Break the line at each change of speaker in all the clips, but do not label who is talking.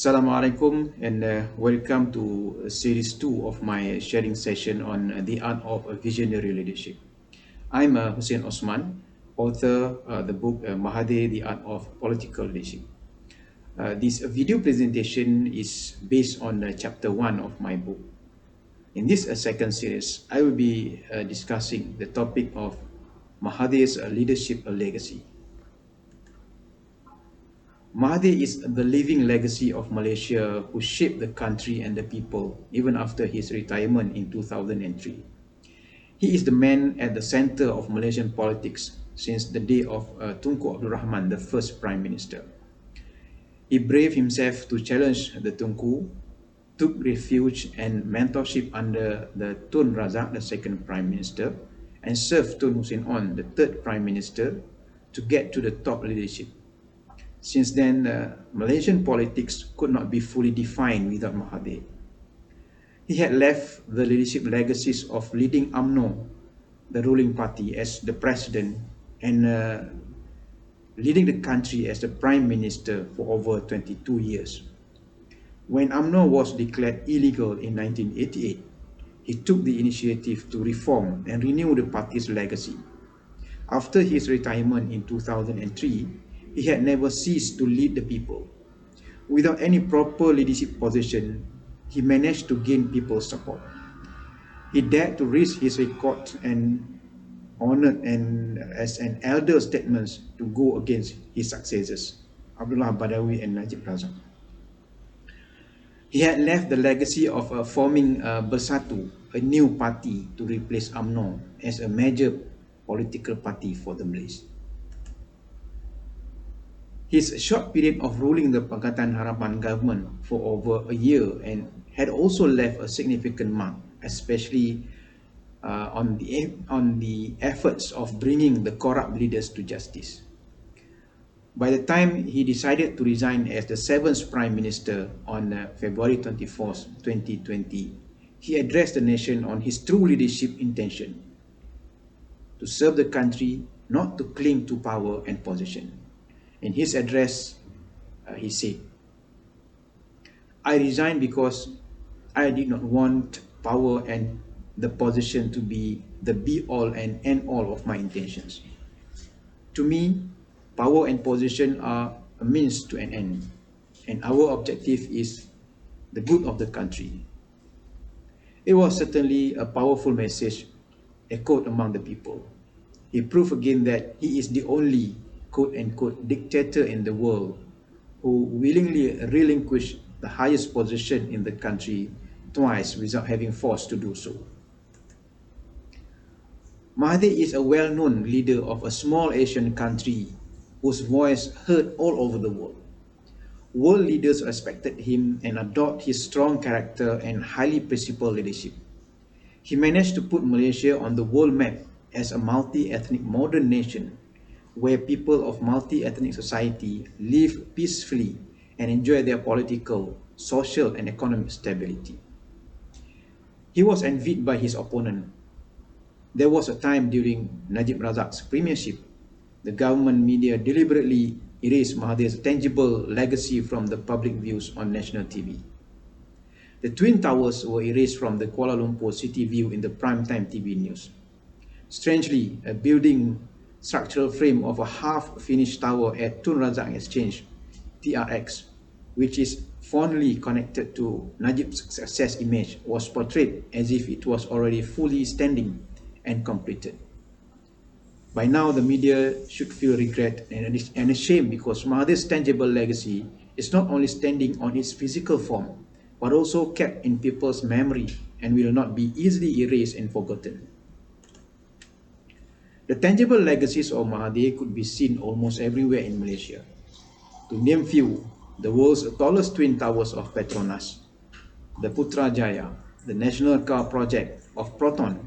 Assalamualaikum and welcome to series 2 of my sharing session on the art of visionary leadership. I'm Hussein Osman, author the book Mahathir, the art of political leadership. This video presentation is based on chapter 1 of my book. In this second series, I will be discussing the topic of Mahathir's leadership legacy. Mahathir is the living legacy of Malaysia who shaped the country and the people even after his retirement in 2003. He is the man at the center of Malaysian politics since the day of Tunku Abdul Rahman, the first Prime Minister. He braved himself to challenge the Tunku, took refuge and mentorship under the Tun Razak, the second Prime Minister, and served Tun Hussein On, the third Prime Minister, to get to the top leadership. Since then, Malaysian politics could not be fully defined without Mahathir. He had left the leadership legacies of leading UMNO, the ruling party, as the president and leading the country as the prime minister for over 22 years. When UMNO was declared illegal in 1988, he took the initiative to reform and renew the party's legacy. After his retirement in 2003, he had never ceased to lead the people. Without any proper leadership position, he managed to gain people's support. He dared to risk his record and honored as an elder statements to go against his successors, Abdullah Badawi and Najib Razak. He had left the legacy of forming Bersatu, a new party to replace UMNO as a major political party for the Malays. His short period of ruling the Pakatan Harapan government for over a year and had also left a significant mark, especially on the efforts of bringing the corrupt leaders to justice. By the time he decided to resign as the seventh Prime Minister on February 24, 2020, he addressed the nation on his true leadership intention: to serve the country, not to cling to power and position. In his address, he said, "I resigned because I did not want power and the position to be the be-all and end-all of my intentions. To me, power and position are a means to an end, and our objective is the good of the country." It was certainly a powerful message echoed among the people. He proved again that he is the only quote-unquote dictator in the world who willingly relinquished the highest position in the country twice without having forced to do so. Mahathir is a well-known leader of a small Asian country whose voice heard all over the world. World leaders respected him and adored his strong character and highly principled leadership. He managed to put Malaysia on the world map as a multi-ethnic modern nation where people of multi-ethnic society live peacefully and enjoy their political, social and economic stability. He was envied by his opponent. There was a time during Najib Razak's premiership, the government media deliberately erased Mahathir's tangible legacy from the public views on national TV. The Twin Towers were erased from the Kuala Lumpur city view in the primetime TV news. Strangely, a building structural frame of a half-finished tower at Tun Razak Exchange, TRX, which is fondly connected to Najib's success image, was portrayed as if it was already fully standing and completed. By now, the media should feel regret and ashamed because Mahathir's tangible legacy is not only standing on its physical form, but also kept in people's memory and will not be easily erased and forgotten. The tangible legacies of Mahathir could be seen almost everywhere in Malaysia. To name few, the world's tallest twin towers of Petronas, the Putrajaya, the National Car Project of Proton,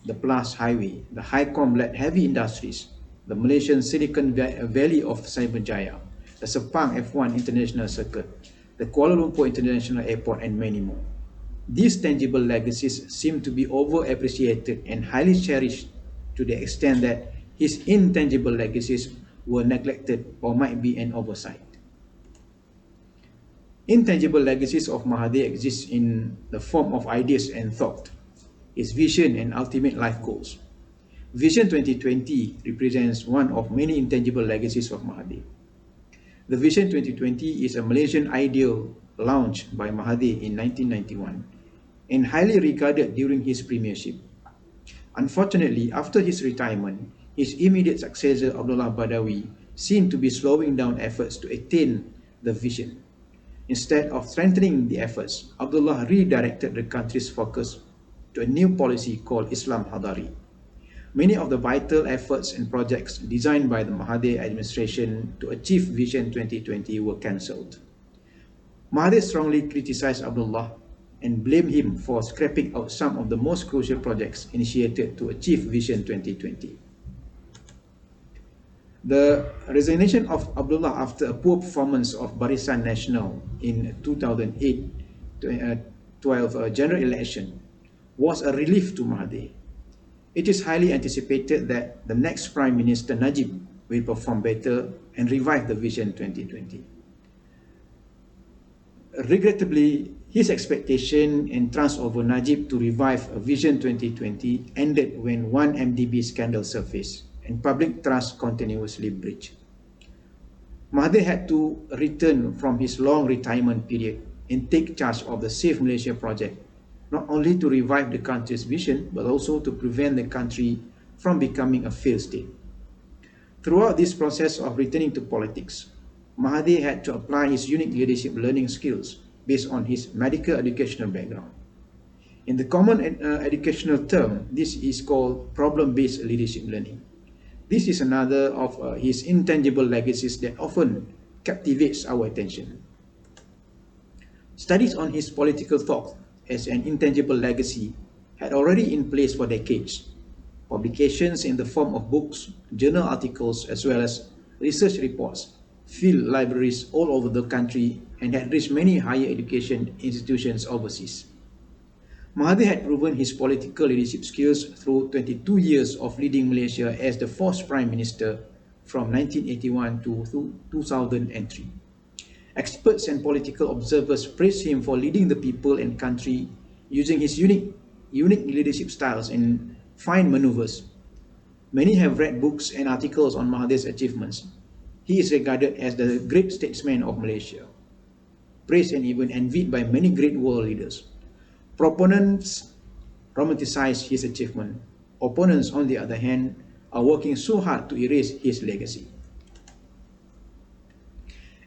the Plus Highway, the Highcom-led heavy industries, the Malaysian Silicon Valley of Cyberjaya, the Sepang F1 International Circuit, the Kuala Lumpur International Airport, and many more. These tangible legacies seem to be overappreciated and highly cherished to the extent that his intangible legacies were neglected or might be an oversight. Intangible legacies of Mahathir exist in the form of ideas and thought, his vision and ultimate life goals. Vision 2020 represents one of many intangible legacies of Mahathir. The Vision 2020 is a Malaysian ideal launched by Mahathir in 1991 and highly regarded during his premiership. Unfortunately, after his retirement, his immediate successor Abdullah Badawi seemed to be slowing down efforts to attain the vision. Instead of strengthening the efforts, Abdullah redirected the country's focus to a new policy called Islam Hadari. Many of the vital efforts and projects designed by the Mahathir administration to achieve Vision 2020 were cancelled. Mahathir strongly criticized Abdullah and blamed him for scrapping out some of the most crucial projects initiated to achieve Vision 2020. The resignation of Abdullah after a poor performance of Barisan Nasional in 2008-12 general election was a relief to Mahathir. It is highly anticipated that the next Prime Minister Najib will perform better and revive the Vision 2020. Regrettably, his expectation and trust over Najib to revive a Vision 2020 ended when one MDB scandal surfaced and public trust continuously breached. Mahathir had to return from his long retirement period and take charge of the Save Malaysia project, not only to revive the country's vision, but also to prevent the country from becoming a failed state. Throughout this process of returning to politics, Mahathir had to apply his unique leadership learning skills based on his medical educational background. In the common educational term, this is called problem-based leadership learning. This is another of his intangible legacies that often captivates our attention. Studies on his political thought as an intangible legacy had already in place for decades. Publications in the form of books, journal articles, as well as research reports filled libraries all over the country and had reached many higher education institutions overseas. Mahathir had proven his political leadership skills through 22 years of leading Malaysia as the fourth Prime Minister from 1981 to 2003. Experts and political observers praise him for leading the people and country using his unique leadership styles and fine maneuvers. Many have read books and articles on Mahathir's achievements. He is regarded as the great statesman of Malaysia, praised and even envied by many great world leaders. Proponents romanticize his achievement. Opponents, on the other hand, are working so hard to erase his legacy.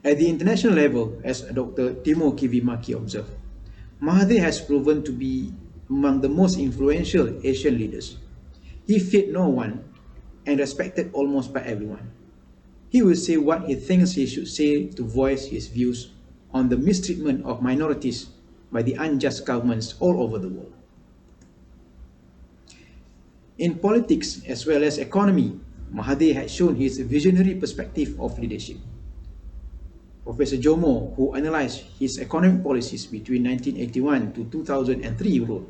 At the international level, as Dr. Timo Kivimaki observed, Mahathir has proven to be among the most influential Asian leaders. He feared no one and respected almost by everyone. He will say what he thinks he should say to voice his views on the mistreatment of minorities by the unjust governments all over the world. In politics as well as economy, Mahathir has shown his visionary perspective of leadership. Professor Jomo, who analysed his economic policies between 1981 to 2003, wrote,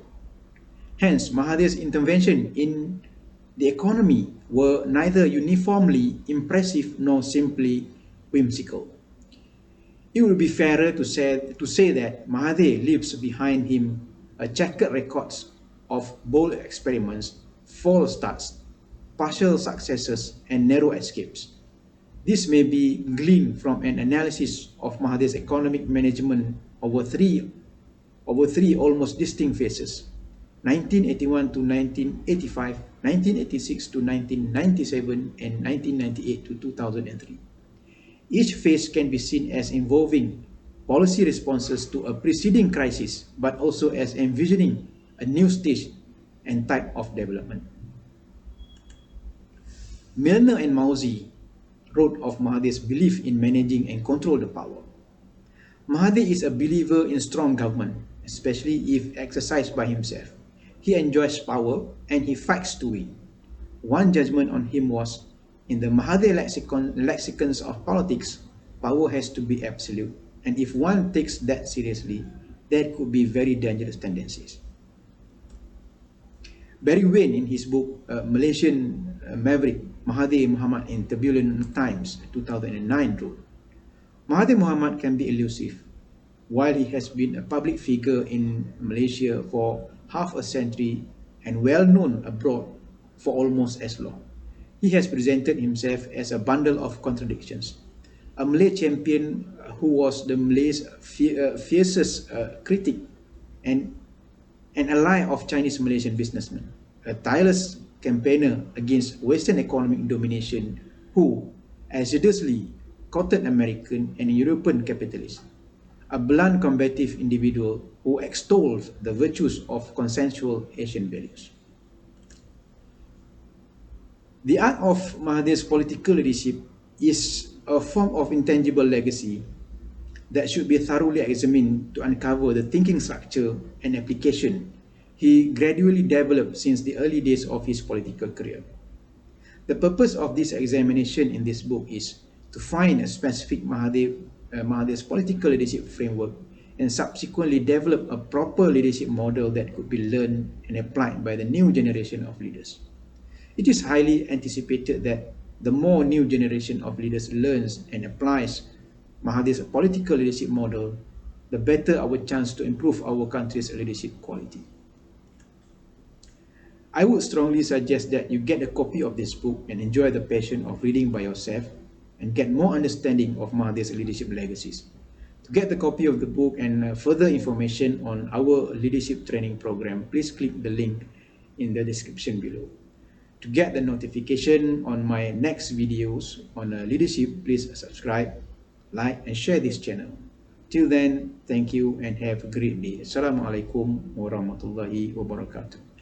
"Hence, Mahathir's intervention in the economy were neither uniformly impressive nor simply whimsical. It would be fairer to say that Mahathir leaves behind him a checkered record of bold experiments, false starts, partial successes, and narrow escapes. This may be gleaned from an analysis of Mahathir's economic management over three almost distinct phases: 1981 to 1985, 1986 to 1997, and 1998 to 2003. Each phase can be seen as involving policy responses to a preceding crisis, but also as envisioning a new stage and type of development." Milner and Mauzy wrote of Mahathir's belief in managing and control the power. "Mahathir is a believer in strong government, especially if exercised by himself. He enjoys power and he fights to win. One judgment on him was, in the Mahathir lexicons of politics, power has to be absolute, and if one takes that seriously, there could be very dangerous tendencies." Barry Wayne, in his book Malaysian Maverick, Mahathir Mohamad in Turbulent Times, 2009, wrote, "Mahathir Mohamad can be elusive. while he has been a public figure in Malaysia for half a century and well known abroad for almost as long. He has presented himself as a bundle of contradictions. A Malay champion who was the Malay's fiercest critic and an ally of Chinese-Malaysian businessmen, a tireless campaigner against Western economic domination who assiduously courted American and European capitalists, a blunt combative individual who extols the virtues of consensual Asian values. The art of Mahathir's political leadership is a form of intangible legacy that should be thoroughly examined to uncover the thinking structure and application he gradually developed since the early days of his political career. The purpose of this examination in this book is to find a specific Mahathir's political leadership framework and subsequently develop a proper leadership model that could be learned and applied by the new generation of leaders. It is highly anticipated that the more new generation of leaders learns and applies Mahathir's political leadership model, the better our chance to improve our country's leadership quality. I would strongly suggest that you get a copy of this book and enjoy the passion of reading by yourself and get more understanding of Mahathir's leadership legacies. To get the copy of the book and further information on our leadership training program, please click the link in the description below. To get the notification on my next videos on leadership, please subscribe, like and share this channel. Till then, thank you and have a great day. Assalamualaikum warahmatullahi wabarakatuh.